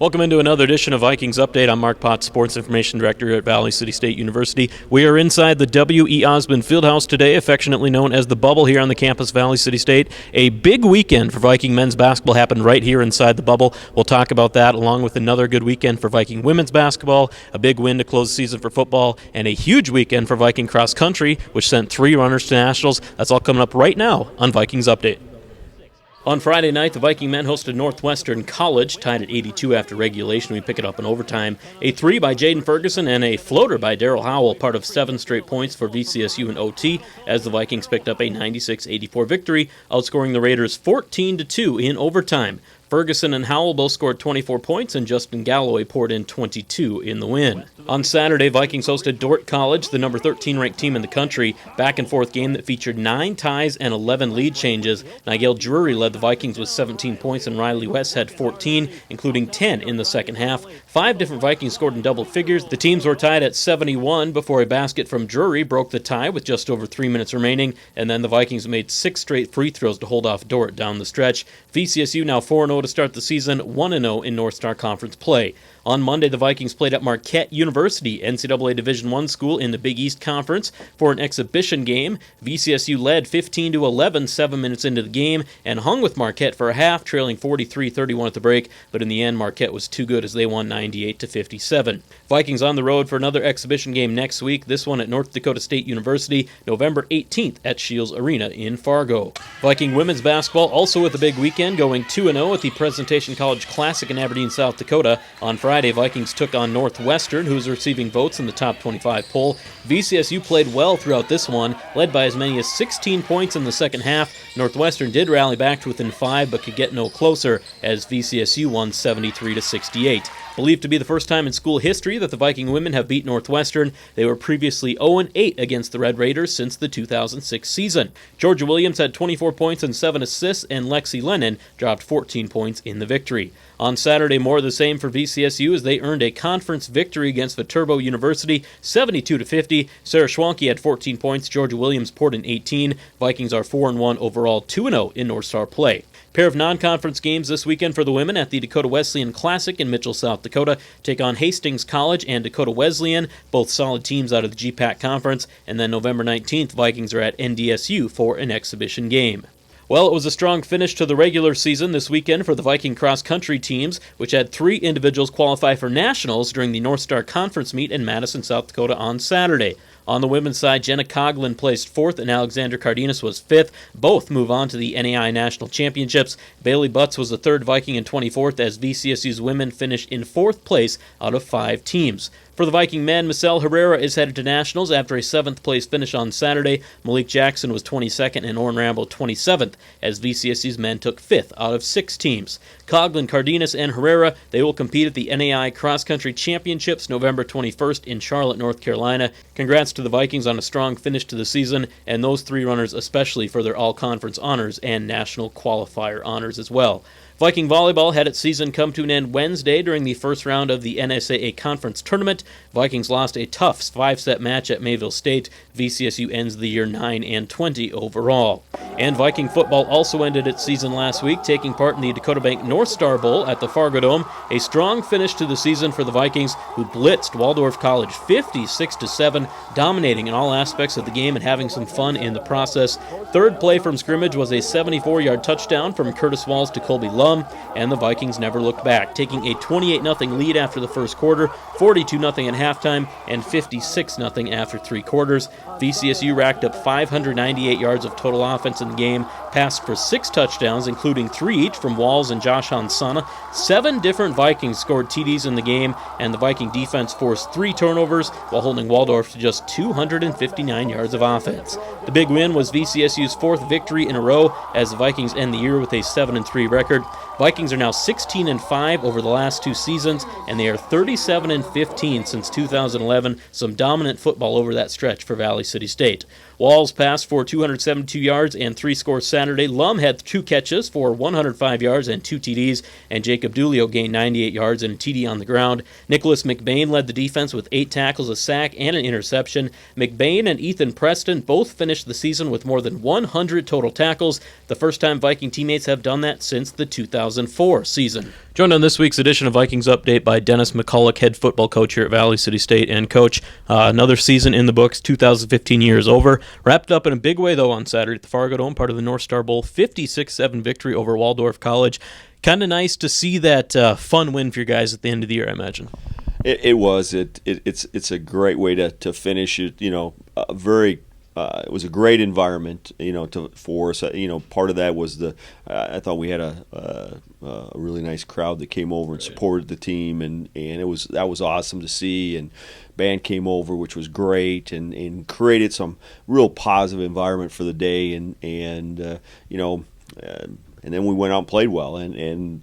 Welcome into another edition of Vikings Update. I'm Mark Potts, Sports Information Director at Valley City State University. We are inside the W.E. Osmond Fieldhouse today, affectionately known as the Bubble here on the campus of Valley City State. A big weekend for Viking men's basketball happened right here inside the Bubble. We'll talk about that along with another good weekend for Viking women's basketball, a big win to close the season for football, and a huge weekend for Viking cross country, which sent 3 runners to nationals. That's all coming up right now on Vikings Update. On Friday night, the Viking men hosted Northwestern College, tied at 82 after regulation. We pick it up in overtime. A 3 by Jaden Ferguson and a floater by Daryl Howell, part of 7 straight points for VCSU in OT, as the Vikings picked up a 96-84 victory, outscoring the Raiders 14-2 in overtime. Ferguson and Howell both scored 24 points, and Justin Galloway poured in 22 in the win. On Saturday, Vikings hosted Dordt College, the number 13 ranked team in the country. Back-and-forth game that featured 9 ties and 11 lead changes. Nigel Drury led the Vikings with 17 points, and Riley West had 14, including 10 in the second half. 5 different Vikings scored in double figures. The teams were tied at 71 before a basket from Drury broke the tie with just over 3 minutes remaining, and then the Vikings made 6 straight free throws to hold off Dordt down the stretch. VCSU now 4-0 to start the season, 1-0 in North Star Conference play. On Monday, the Vikings played at Marquette University, NCAA Division I school in the Big East Conference, for an exhibition game. VCSU led 15-11 7 minutes into the game and hung with Marquette for a half, trailing 43-31 at the break, but in the end, Marquette was too good as they won 98-57. Vikings on the road for another exhibition game next week, this one at North Dakota State University, November 18th at Shields Arena in Fargo. Viking women's basketball also with a big weekend, going 2-0 at the Presentation College Classic in Aberdeen, South Dakota. On Friday, Vikings took on Northwestern, who was receiving votes in the top 25 poll. VCSU played well throughout this one, led by as many as 16 points in the second half. Northwestern did rally back to within 5, but could get no closer, as VCSU won 73-68. Believed to be the first time in school history that the Viking women have beat Northwestern. They were previously 0-8 against the Red Raiders since the 2006 season. Georgia Williams had 24 points and 7 assists, and Lexi Lennon dropped 14 points in the victory. On Saturday, more of the same for VCSU as they earned a conference victory against Viterbo University, 72-50. Sarah Schwanke had 14 points. Georgia Williams poured in 18. Vikings are 4-1 overall, 2-0 in North Star play. Pair of non-conference games this weekend for the women at the Dakota Wesleyan Classic in Mitchell, South Dakota. Take on Hastings College and Dakota Wesleyan, both solid teams out of the GPAC Conference. And then November 19th, Vikings are at NDSU for an exhibition game. Well, it was a strong finish to the regular season this weekend for the Viking cross-country teams, which had 3 individuals qualify for nationals during the North Star Conference meet in Madison, South Dakota on Saturday. On the women's side, Jenna Coughlin placed 4th and Alexander Cardenas was 5th. Both move on to the NAI National Championships. Bailey Butts was the 3rd Viking and 24th as VCSU's women finished in 4th place out of 5 teams. For the Viking men, Michelle Herrera is headed to nationals after a 7th place finish on Saturday. Malik Jackson was 22nd and Oren Rambo 27th as VCSU's men took 5th out of 6 teams. Coughlin, Cardenas, and Herrera, they will compete at the NAI Cross Country Championships November 21st in Charlotte, North Carolina. Congrats to the Vikings on a strong finish to the season, and those 3 runners especially for their all-conference honors and national qualifier honors as well. Viking volleyball had its season come to an end Wednesday during the first round of the NSAA Conference Tournament. Vikings lost a tough 5-set match at Mayville State. VCSU ends the year 9-20 overall. And Viking football also ended its season last week, taking part in the Dakota Bank North Star Bowl at the Fargo Dome. A strong finish to the season for the Vikings, who blitzed Waldorf College 56-7, dominating in all aspects of the game and having some fun in the process. 3rd play from scrimmage was a 74-yard touchdown from Curtis Walls to Colby Lum, and the Vikings never looked back, taking a 28-0 lead after the first quarter, 42-0 at halftime, and 56-0 after 3 quarters. VCSU racked up 598 yards of total offense in the game, passed for 6 touchdowns, including 3 each from Walls and Josh Hansana. 7 different Vikings scored TDs in the game, and the Viking defense forced 3 turnovers while holding Waldorf to just 259 yards of offense. The big win was VCSU's 4th victory in a row as the Vikings end the year with a 7-3 record. Vikings are now 16-5 over the last 2 seasons, and they are 37-15 since 2011. Some dominant football over that stretch for Valley City State. Walls passed for 272 yards and 3 scores Saturday. Lum had 2 catches for 105 yards and 2 TDs, and Jacob Dulio gained 98 yards and a TD on the ground. Nicholas McBain led the defense with 8 tackles, a sack, and an interception. McBain and Ethan Preston both finished the season with more than 100 total tackles, the first time Viking teammates have done that since the 2000 2004 season. Joined on this week's edition of Vikings Update by Dennis McCulloch, head football coach here at Valley City State. And Coach, another season in the books, 2015 year is over. Wrapped up in a big way, though, on Saturday at the Fargo Dome, part of the North Star Bowl, 56-7 victory over Waldorf College. Kind of nice to see that fun win for you guys at the end of the year, I imagine. It was. It's a great way to finish it. It was a great environment. For us. Part of that was I thought we had a really nice crowd that came over and supported the team, and that was awesome to see. And band came over, which was great, and created some real positive environment for the day. And then we went out and played well, and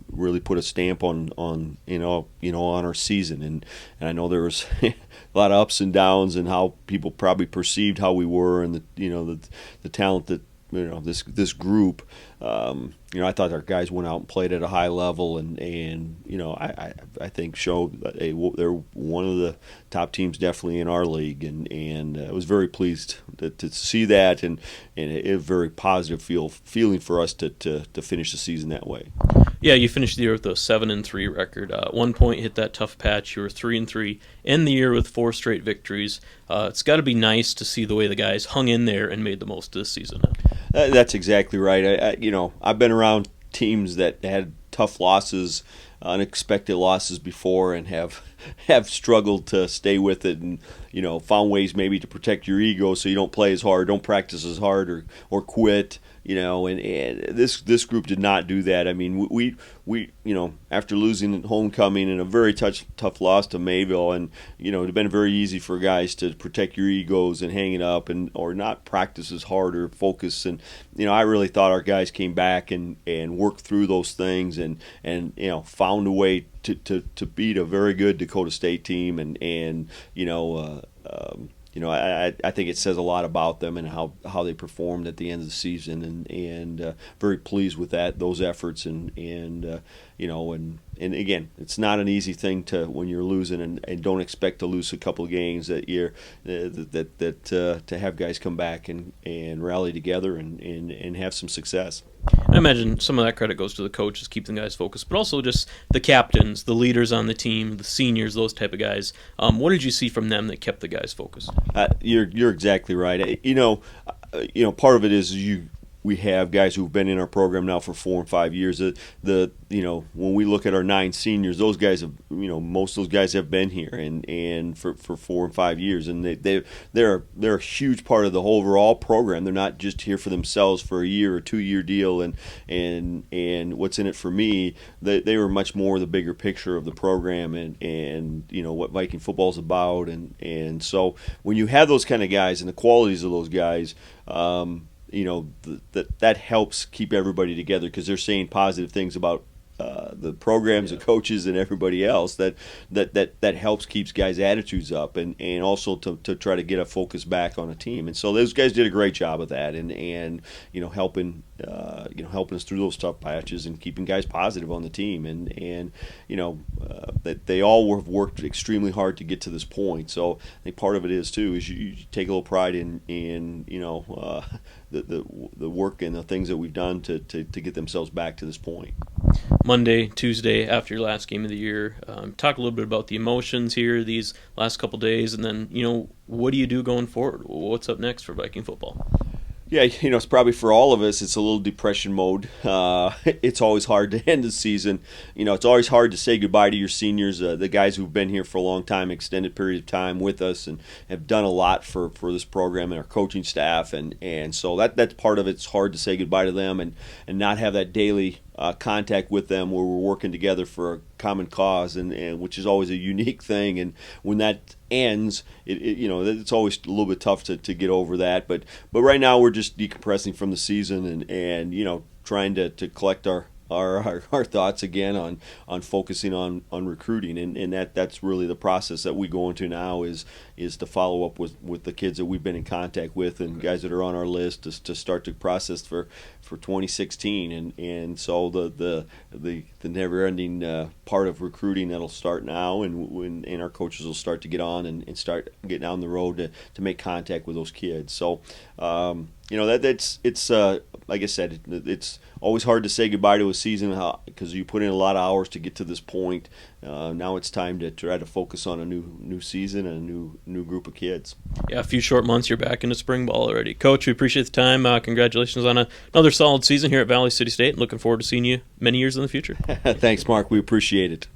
really put a stamp on our season. And I know there was a lot of ups and downs and how people probably perceived how we were, and the talent that this group. I thought our guys went out and played at a high level, and I think showed that they're one of the top teams definitely in our league, and I was very pleased to see that, and a very positive feeling for us to finish the season that way. Yeah, you finished the year with a 7-3 record. At one point, hit that tough patch. You were 3-3. End the year with 4 straight victories. It's got to be nice to see the way the guys hung in there and made the most of this season. That's exactly right. I've been around teams that had tough losses, unexpected losses before, and have struggled to stay with it, and found ways maybe to protect your ego so you don't play as hard, don't practice as hard, or quit. And this group did not do that. I mean, we after losing homecoming and a very tough loss to Mayville, and it had been very easy for guys to protect your egos and hang it up, or not practice as hard or focus. And I really thought our guys came back and worked through those things, and found a way to beat a very good Dakota State team, I think it says a lot about them and how they performed at the end of the season, and very pleased with those efforts, and again, it's not an easy thing when you're losing, and don't expect to lose a couple of games that year, to have guys come back and rally together and have some success. I imagine some of that credit goes to the coaches, keeping the guys focused, but also just the captains, the leaders on the team, the seniors, those type of guys. What did you see from them that kept the guys focused? You're exactly right. Part of it is we have guys who've been in our program now for 4 and 5 years. When we look at our 9 seniors, those guys have, most of those guys have been here and for 4 and 5 years, and they're a huge part of the whole overall program. They're not just here for themselves for a year or 2-year deal, and what's in it for me. They were much more the bigger picture of the program, and what Viking football is about, and so when you have those kind of guys and the qualities of those guys. That helps keep everybody together, because they're saying positive things about the programs, the coaches, and everybody else. That helps keeps guys' attitudes up, and also to try to get a focus back on a team. And so those guys did a great job of that, and helping us through those tough patches and keeping guys positive on the team, and that they all have worked extremely hard to get to this point. So I think part of it is too is you take a little pride in the work and the things that we've done to get themselves back to this point. Monday, Tuesday, after your last game of the year, talk a little bit about the emotions here these last couple days, and then what do you do going forward? What's up next for Viking football? Yeah, it's probably for all of us, it's a little depression mode. It's always hard to end the season. It's always hard to say goodbye to your seniors, the guys who've been here for a long time, extended period of time with us, and have done a lot for this program and our coaching staff. And so that's part of it. It's hard to say goodbye to them and not have that daily contact with them where we're working together for a common cause, and which is always a unique thing. And when that ends, it's always a little bit tough to get over that. But right now we're just decompressing from the season and trying to collect our thoughts again on focusing on recruiting, and that's really the process that we go into now is to follow up with the kids that we've been in contact with and guys that are on our list to start to process for 2016, and so the never-ending part of recruiting that'll start now, and our coaches will start to get on and start getting on the road to make contact with those kids. So It's like I said, it's always hard to say goodbye to a season because you put in a lot of hours to get to this point. Now it's time to try to focus on a new season and a new group of kids. Yeah, a few short months, you're back into spring ball already. Coach, we appreciate the time. Congratulations on another solid season here at Valley City State, and looking forward to seeing you many years in the future. Thanks, Mark. We appreciate it.